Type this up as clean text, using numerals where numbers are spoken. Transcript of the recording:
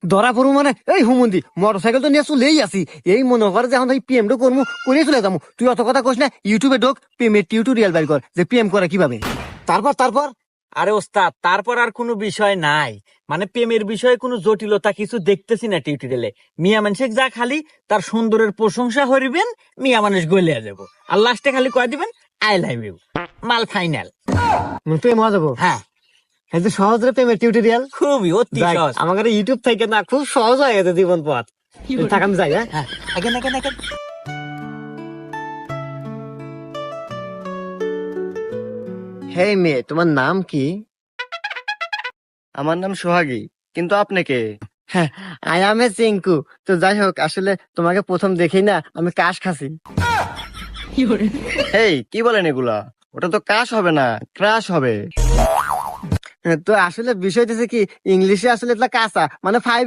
ধরা পড়বো মানে এই হুমন্দি মোটরসাইকেল তো নিয়ে চলেই আসি, এই মনে কর যে এখন পিএমটা করবো করে চলে যাবো। তুই অত কথা কইস না, ইউটিউবে ঢোক, প্রেমের টিউটোরিয়াল বের কর যে পিএম করে কিভাবে। তারপর আরে ওস্তাদ, তারপর আর কোনো বিষয় নাই, মানে প্রেমের বিষয়ে কোনো জটিলতা কিছু দেখতেছি না টিউটোরিয়ালে। মিয়া মানুষ যা খালি তার সুন্দরের প্রশংসা করিবেন, মিয়া মানুষ গলিয়া যাব, আর লাস্টে খালি কয়ে দিবেন আই লাভ ইউ, মাল ফাইনাল। প্রেম হওয়া যাবো। হ্যাঁ, এই যে সহজ রে প্রেমের টিউটোরিয়াল, খুবই অতি সহজ। আমাদের ইউটিউব থেকে না খুব সহজ হয়ে গেছে জীবন পথ। থাক আমি যাই। হ্যাঁ, আগে আগে হেই মেয়ে, তোমার নাম কি? আমার নাম সোহাগী, কিন্তু আপনি কে? I M A Chinku. তো যাই হোক, আসলে তোমাকে প্রথম দেখেই না আমি কাশ খাসি। এই কি বলেন এগুলা? ওটা তো কাশ হবে না, ক্রাশ হবে। তো আসলে বিষয় হচ্ছে কি, ইংলিশে আসলে এটা কাঁচা মানে 5